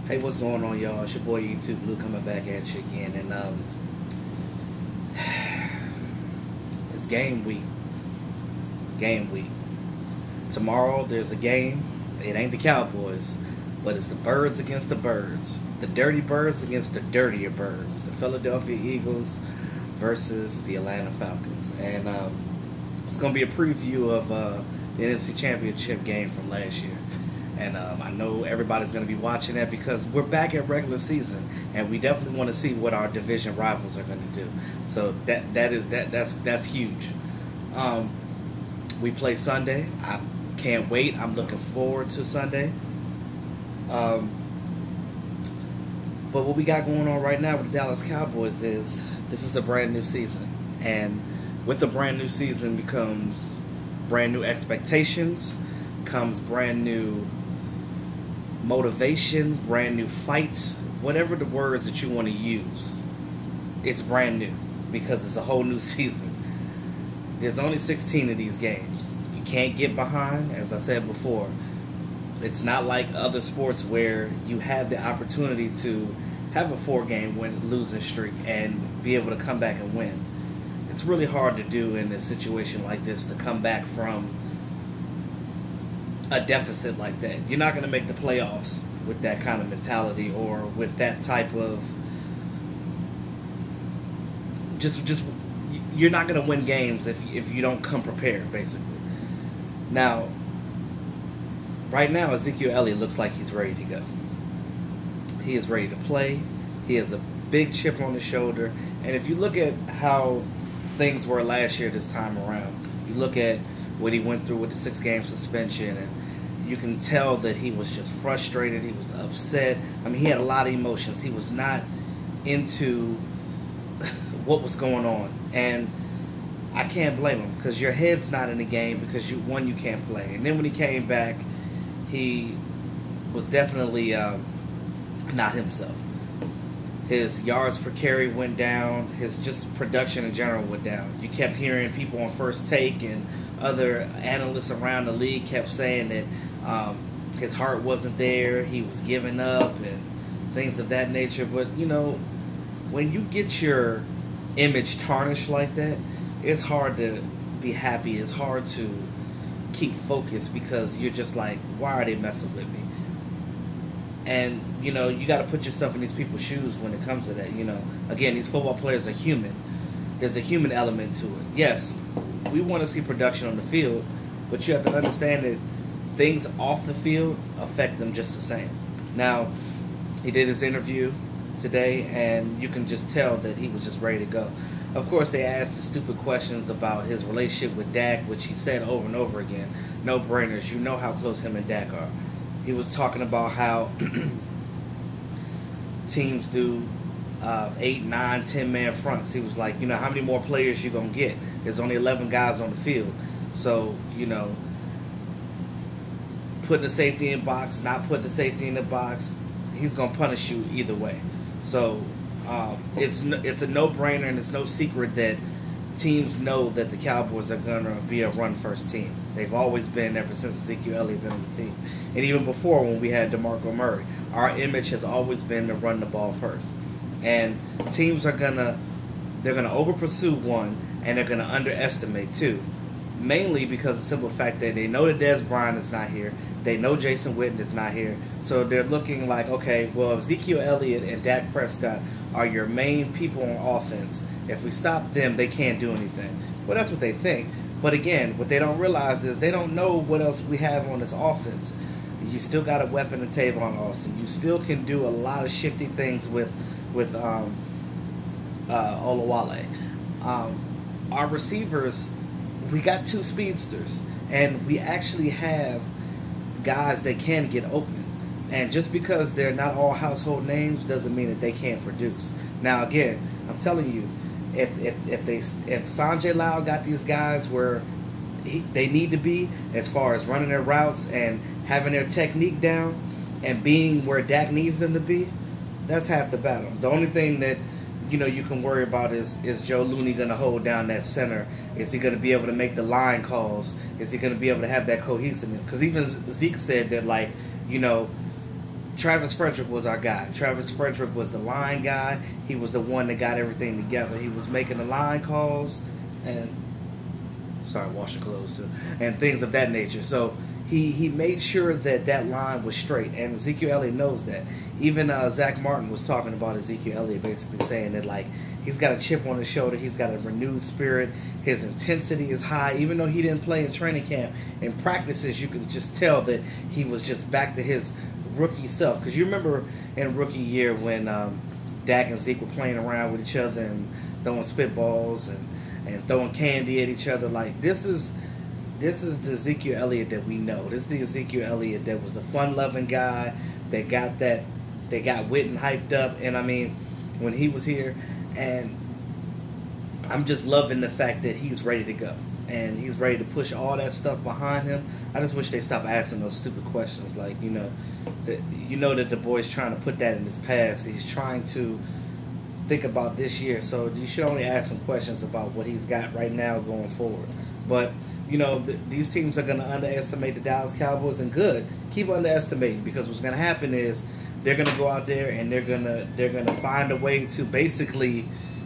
Hey, what's going on, y'all? It's your boy YouTube Blue coming back at you again, and it's game week. Game week. Tomorrow there's a game. It ain't the Cowboys, but it's the birds against the birds. The dirty birds against the dirtier birds. The Philadelphia Eagles versus the Atlanta Falcons, and it's gonna be a preview of the NFC Championship game from last year. And I know everybody's going to be watching that because we're back at regular season, and we definitely want to see what our division rivals are going to do. So that's huge. We play Sunday. I can't wait. I'm looking forward to Sunday. But what we got going on right now with the Dallas Cowboys is this is a brand new season, and with a brand new season becomes brand new expectations, comes brand new motivation, brand new fights, whatever the words that you want to use. It's brand new because it's a whole new season. There's only 16 of these games. You can't get behind, as I said before. It's not like other sports where you have the opportunity to have a 4-game losing streak and be able to come back and win. It's really hard to do in a situation like this, to come back from a deficit like that. You're not going to make the playoffs with that kind of mentality, or with that type of just you're not going to win games if you don't come prepared, basically. Now, right now, Ezekiel Elliott looks like he's ready to go. He is ready to play. He has a big chip on his shoulder. And if you look at how things were last year this time around, you look at what he went through with the 6-game suspension, and you can tell that he was just frustrated. He was upset. I mean, he had a lot of emotions. He was not into what was going on, and I can't blame him, because your head's not in the game, because you can't play. And then when he came back, he was definitely not himself. His yards per carry went down. His just production in general went down. You kept hearing people on First Take and other analysts around the league kept saying that his heart wasn't there. He was giving up and things of that nature. But, you know, when you get your image tarnished like that, it's hard to be happy. It's hard to keep focused, because you're just like, why are they messing with me? And, you know, you got to put yourself in these people's shoes when it comes to that. You know, again, these football players are human. There's a human element to it. Yes, we want to see production on the field, but you have to understand that things off the field affect them just the same. Now, he did his interview today, and you can just tell that he was just ready to go. Of course, they asked the stupid questions about his relationship with Dak, which he said over and over again. No brainers. You know how close him and Dak are. He was talking about how teams do 8, 9, 10-man fronts. He was like, you know, how many more players you going to get? There's only 11 guys on the field. So, you know, putting the safety in the box, not putting the safety in the box, he's going to punish you either way. So it's a no-brainer, and it's no secret that teams know that the Cowboys are going to be a run-first team. They've always been, ever since Ezekiel Elliott been on the team. And even before, when we had DeMarco Murray, our image has always been to run the ball first. And teams are they're gonna over-pursue one, and they're gonna underestimate two. Mainly because of the simple fact that they know that Dez Bryant is not here. They know Jason Witten is not here. So they're looking like, okay, well, Ezekiel Elliott and Dak Prescott are your main people on offense. If we stop them, they can't do anything. Well, that's what they think. But again, what they don't realize is they don't know what else we have on this offense. You still got a weapon in Tavon Austin. You still can do a lot of shifty things with Olawale. Our receivers, we got 2 speedsters, and we actually have guys that can get open. And just because they're not all household names doesn't mean that they can't produce. Now, again, I'm telling you, if Sanjay Lal got these guys where they need to be, as far as running their routes and having their technique down and being where Dak needs them to be, that's half the battle. The only thing that, you know, you can worry about is Joe Looney going to hold down that center? Is he going to be able to make the line calls? Is he going to be able to have that cohesiveness? Because even Zeke said that, like, you know, Travis Frederick was our guy. Travis Frederick was the line guy. He was the one that got everything together. He was making the line calls and washing clothes too, and things of that nature. So he made sure that that line was straight, and Ezekiel Elliott knows that. Even Zach Martin was talking about Ezekiel Elliott, basically saying that like he's got a chip on his shoulder, he's got a renewed spirit, his intensity is high. Even though he didn't play in training camp, in practices you can just tell that he was just back to his rookie self. Because you remember in rookie year when Dak and Zeke were playing around with each other and throwing spitballs and throwing candy at each other. Like this is the Ezekiel Elliott that we know. This is the Ezekiel Elliott that was a fun-loving guy that got Witten hyped up. And I mean, when he was here, and I'm just loving the fact that he's ready to go and he's ready to push all that stuff behind him. I just wish they stopped asking those stupid questions, like that the boy's trying to put that in his past. He's trying to think about this year, so you should only ask him questions about what he's got right now going forward. But these teams are going to underestimate the Dallas Cowboys, and good. Keep underestimating, because what's going to happen is they're going to go out there and they're going to find a way to basically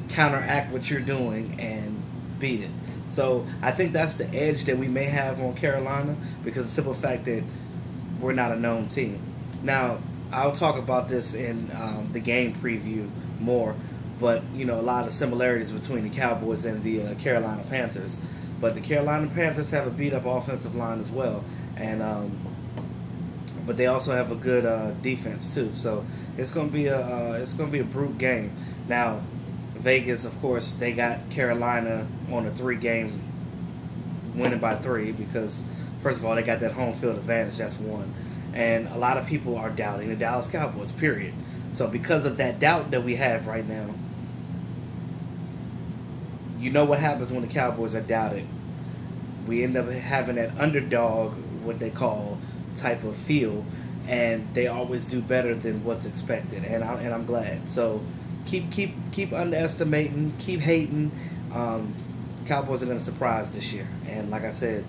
counteract what you're doing and beat it. So I think that's the edge that we may have on Carolina, because the simple fact that we're not a known team. Now, I'll talk about this in the game preview more, but a lot of similarities between the Cowboys and the Carolina Panthers. But the Carolina Panthers have a beat-up offensive line as well, and but they also have a good defense too. So it's gonna be a brute game. Now, Vegas, of course, they got Carolina on a 3-game winning by 3, because first of all they got that home field advantage. That's one, and a lot of people are doubting the Dallas Cowboys. Period. So because of that doubt that we have right now, you know what happens when the Cowboys are doubted. We end up having that underdog, what they call, type of feel, and they always do better than what's expected. And I'm glad. So keep underestimating, keep hating. Cowboys are going to surprise this year, and like I said,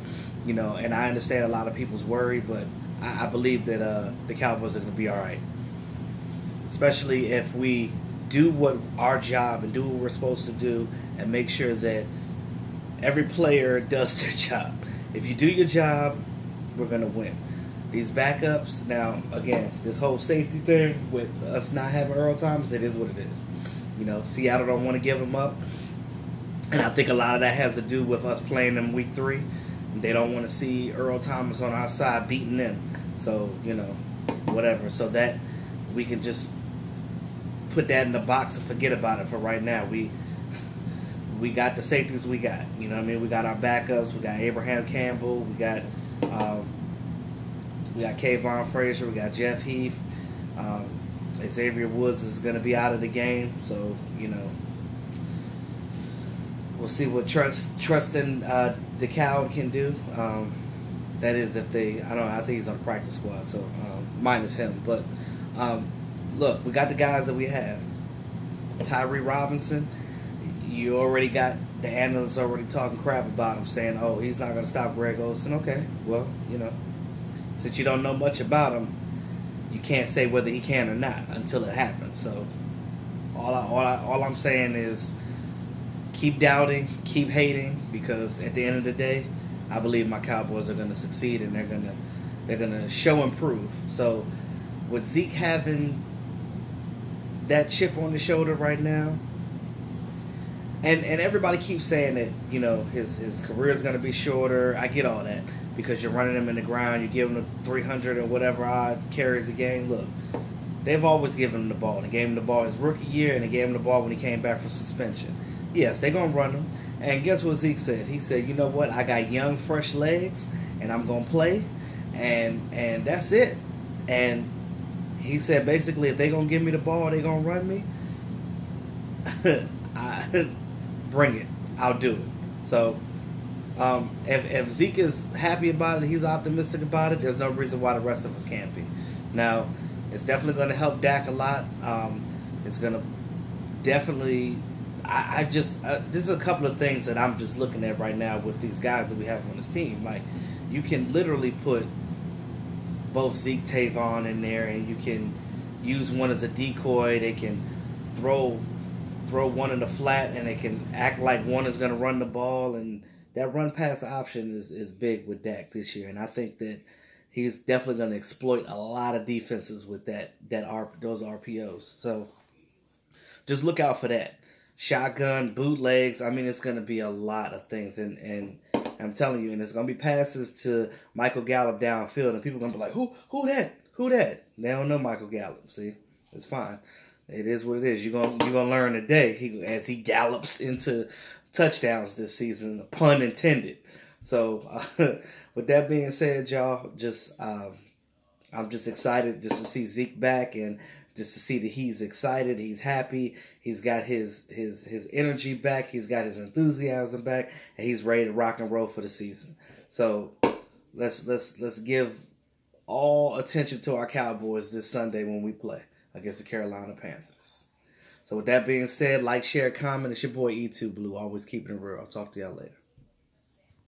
and I understand a lot of people's worry, but I believe that the Cowboys are going to be all right, especially if we do what our job and do what we're supposed to do, and make sure that every player does their job. If you do your job, we're going to win. These backups, now, again, this whole safety thing with us not having Earl Thomas, it is what it is. Seattle don't want to give him up, and I think a lot of that has to do with us playing them week 3. They don't want to see Earl Thomas on our side beating them. So, whatever. So that we can just put that in the box and forget about it for right now. We got the safeties we got. We got our backups. We got Abraham Campbell. We got Kayvon Frazier. We got Jeff Heath. Xavier Woods is going to be out of the game. So, we'll see what Trustin DeCow can do. That is, if they, I think he's on the practice squad, so minus him. But look, we got the guys that we have. Tyree Robinson, you already got the analysts already talking crap about him, saying, oh, he's not going to stop Greg Olsen. Okay, well, since you don't know much about him, you can't say whether he can or not until it happens. So all I'm saying is keep doubting, keep hating, because at the end of the day, I believe my Cowboys are going to succeed, and they're gonna show and prove. So with Zeke having that chip on the shoulder right now, and everybody keeps saying that his career is going to be shorter. I get all that, because you're running him in the ground, you're giving him 300 or whatever odd carries a game. Look, they've always given him the ball. They gave him the ball his rookie year, and they gave him the ball when he came back from suspension. Yes, they're going to run him. And guess what Zeke said? He said, you know what? I got young, fresh legs, and I'm going to play, and that's it. And he said, basically, if they're going to give me the ball, they're going to run me, bring it. I'll do it. So if Zeke is happy about it, he's optimistic about it, there's no reason why the rest of us can't be. Now, it's definitely going to help Dak a lot. It's going to definitely... there's a couple of things that I'm just looking at right now with these guys that we have on this team. Like, you can literally put both Zeke, Tavon in there, and you can use one as a decoy. They can throw one in the flat, and they can act like one is going to run the ball, and that run pass option is big with Dak this year, and I think that he's definitely going to exploit a lot of defenses with those RPOs. So just look out for that. Shotgun, bootlegs. I mean, it's going to be a lot of things, and I'm telling you, and it's going to be passes to Michael Gallup downfield, and people are going to be like, who that? Who that? They don't know Michael Gallup. See, it's fine. It is what it is. You're gonna learn today as he gallops into touchdowns this season, pun intended. So, with that being said, y'all, I'm just excited just to see Zeke back and just to see that he's excited, he's happy, he's got his energy back, he's got his enthusiasm back, and he's ready to rock and roll for the season. So, let's give all attention to our Cowboys this Sunday when we play against the Carolina Panthers. So with that being said, like, share, comment. It's your boy E2 Blue, always keeping it real. I'll talk to y'all later.